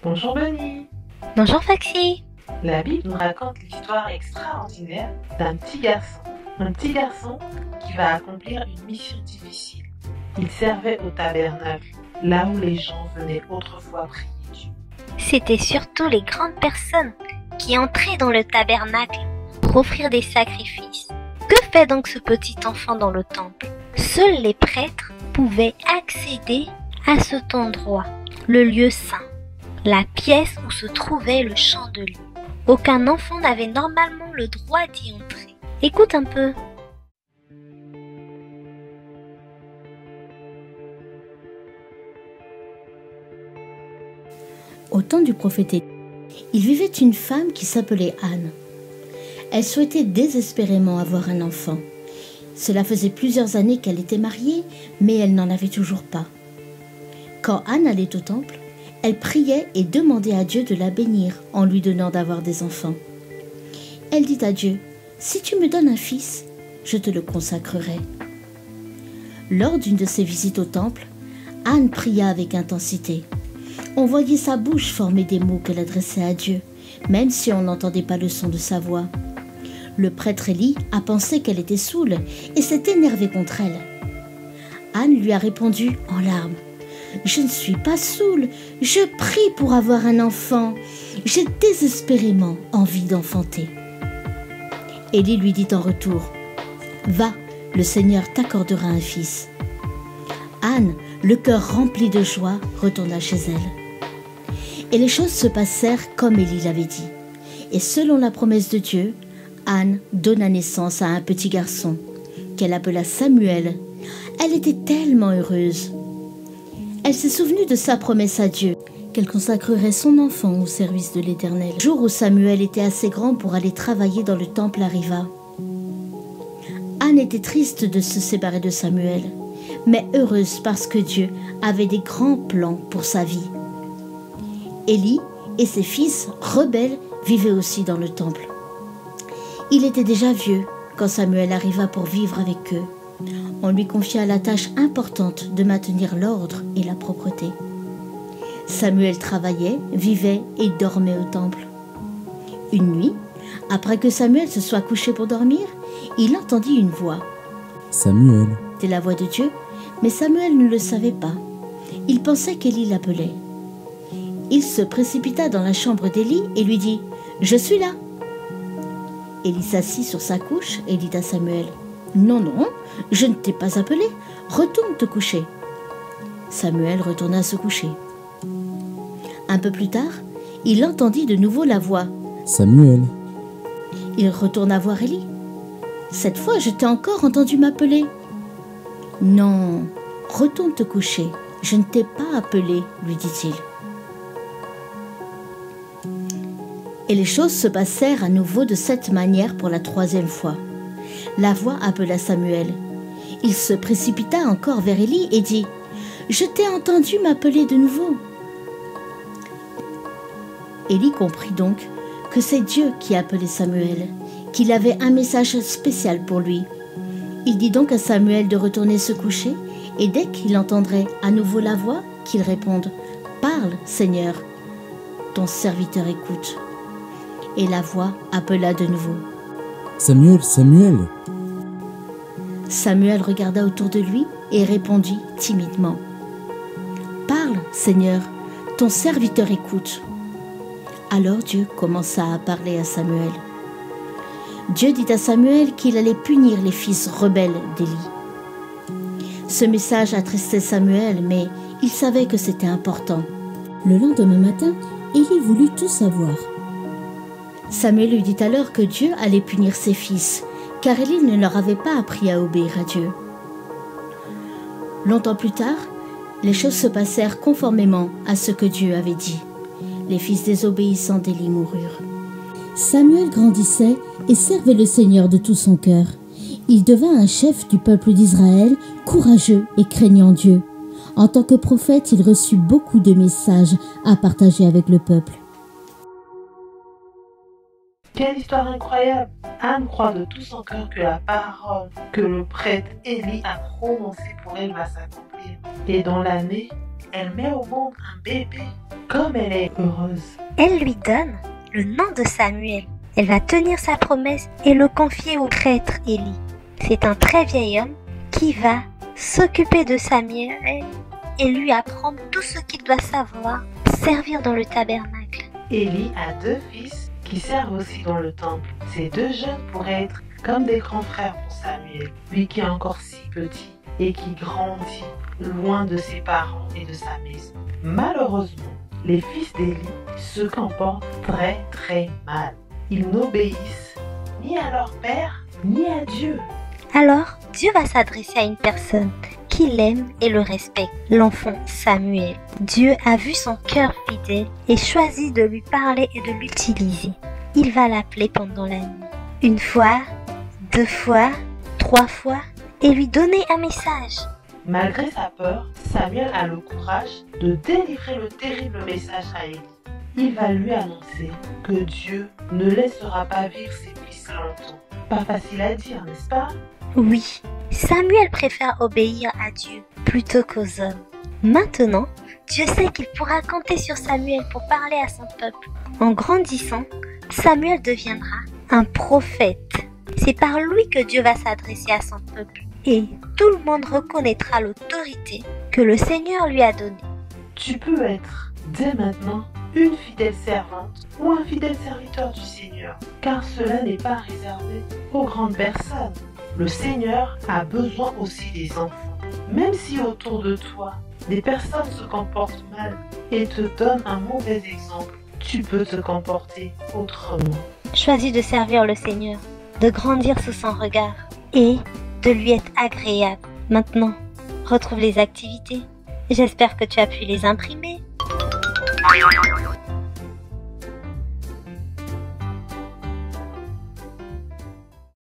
Bonjour Bunny. Bonjour Foxy. La Bible nous raconte l'histoire extraordinaire d'un petit garçon. Un petit garçon qui va accomplir une mission difficile. Il servait au tabernacle, là où les gens venaient autrefois prier Dieu. C'était surtout les grandes personnes qui entraient dans le tabernacle pour offrir des sacrifices. Que fait donc ce petit enfant dans le temple? Seuls les prêtres pouvaient accéder à cet endroit, le lieu saint, la pièce où se trouvait le chandelier. Aucun enfant n'avait normalement le droit d'y entrer. Écoute un peu. Au temps du prophète Élie, il vivait une femme qui s'appelait Anne. Elle souhaitait désespérément avoir un enfant. Cela faisait plusieurs années qu'elle était mariée, mais elle n'en avait toujours pas. Quand Anne allait au temple, elle priait et demandait à Dieu de la bénir en lui donnant d'avoir des enfants. Elle dit à Dieu, « Si tu me donnes un fils, je te le consacrerai. » Lors d'une de ses visites au temple, Anne pria avec intensité. On voyait sa bouche former des mots qu'elle adressait à Dieu, même si on n'entendait pas le son de sa voix. Le prêtre Élie a pensé qu'elle était saoule et s'est énervé contre elle. Anne lui a répondu en larmes. « Je ne suis pas saoule, je prie pour avoir un enfant. J'ai désespérément envie d'enfanter. » Élie lui dit en retour, « Va, le Seigneur t'accordera un fils. » Anne, le cœur rempli de joie, retourna chez elle. Et les choses se passèrent comme Élie l'avait dit. Et selon la promesse de Dieu, Anne donna naissance à un petit garçon qu'elle appela Samuel. Elle était tellement heureuse. Elle s'est souvenue de sa promesse à Dieu, qu'elle consacrerait son enfant au service de l'Éternel. Le jour où Samuel était assez grand pour aller travailler dans le temple arriva. Anne était triste de se séparer de Samuel, mais heureuse parce que Dieu avait des grands plans pour sa vie. Élie et ses fils rebelles vivaient aussi dans le temple. Il était déjà vieux quand Samuel arriva pour vivre avec eux. On lui confia la tâche importante de maintenir l'ordre et la propreté. Samuel travaillait, vivait et dormait au temple. Une nuit, après que Samuel se soit couché pour dormir, il entendit une voix. Samuel. C'était la voix de Dieu, mais Samuel ne le savait pas. Il pensait qu'Élie l'appelait. Il se précipita dans la chambre d'Élie et lui dit « Je suis là !» Élie s'assit sur sa couche et dit à Samuel « Non, non, je ne t'ai pas appelé, retourne te coucher. » Samuel retourna se coucher. Un peu plus tard, il entendit de nouveau la voix « Samuel. » Il retourna voir Élie. « Cette fois, je t'ai encore entendu m'appeler. »« Non, retourne te coucher, je ne t'ai pas appelé, » lui dit-il. Et les choses se passèrent à nouveau de cette manière pour la troisième fois. La voix appela Samuel. Il se précipita encore vers Élie et dit « Je t'ai entendu m'appeler de nouveau. » Élie comprit donc que c'est Dieu qui appelait Samuel, qu'il avait un message spécial pour lui. Il dit donc à Samuel de retourner se coucher et dès qu'il entendrait à nouveau la voix, qu'il réponde « Parle, Seigneur, ton serviteur écoute. » Et la voix appela de nouveau. « Samuel, Samuel !» Samuel regarda autour de lui et répondit timidement. « Parle, Seigneur, ton serviteur écoute. » Alors Dieu commença à parler à Samuel. Dieu dit à Samuel qu'il allait punir les fils rebelles d'Élie. Ce message attristait Samuel, mais il savait que c'était important. Le lendemain matin, Élie voulut tout savoir. Samuel lui dit alors que Dieu allait punir ses fils, car Élie ne leur avait pas appris à obéir à Dieu. Longtemps plus tard, les choses se passèrent conformément à ce que Dieu avait dit. Les fils désobéissants d'Élie moururent. Samuel grandissait et servait le Seigneur de tout son cœur. Il devint un chef du peuple d'Israël, courageux et craignant Dieu. En tant que prophète, il reçut beaucoup de messages à partager avec le peuple. Quelle histoire incroyable! Anne croit de tout son cœur que la parole que le prêtre Élie a prononcée pour elle va s'accomplir. Et dans l'année elle met au monde un bébé. Comme elle est heureuse. Elle lui donne le nom de Samuel. Elle va tenir sa promesse et le confier au prêtre Élie. C'est un très vieil homme qui va s'occuper de Samuel et lui apprendre tout ce qu'il doit savoir, servir dans le tabernacle. Élie a 2 fils qui servent aussi dans le temple. Ces 2 jeunes pourraient être comme des grands frères pour Samuel, lui qui est encore si petit et qui grandit loin de ses parents et de sa maison. Malheureusement, les fils d'Élie se comportent très mal. Ils n'obéissent ni à leur père, ni à Dieu. Alors, Dieu va s'adresser à une personne qui l'aime et le respecte, l'enfant Samuel. Dieu a vu son cœur fidèle et choisi de lui parler et de l'utiliser. Il va l'appeler pendant la nuit. 1 fois, 2 fois, 3 fois, et lui donner un message. Malgré sa peur, Samuel a le courage de délivrer le terrible message à Élie. Il va lui annoncer que Dieu ne laissera pas vivre ses fils longtemps. Pas facile à dire, n'est-ce pas? Oui, Samuel préfère obéir à Dieu plutôt qu'aux hommes. Maintenant, Dieu sait qu'il pourra compter sur Samuel pour parler à son peuple. En grandissant, Samuel deviendra un prophète. C'est par lui que Dieu va s'adresser à son peuple. Et tout le monde reconnaîtra l'autorité que le Seigneur lui a donnée. Tu peux être, dès maintenant, une fidèle servante ou un fidèle serviteur du Seigneur, car cela n'est pas réservé aux grandes personnes. Le Seigneur a besoin aussi des enfants. Même si autour de toi, des personnes se comportent mal et te donnent un mauvais exemple, tu peux te comporter autrement. Choisis de servir le Seigneur, de grandir sous son regard et de lui être agréable. Maintenant, retrouve les activités. J'espère que tu as pu les imprimer.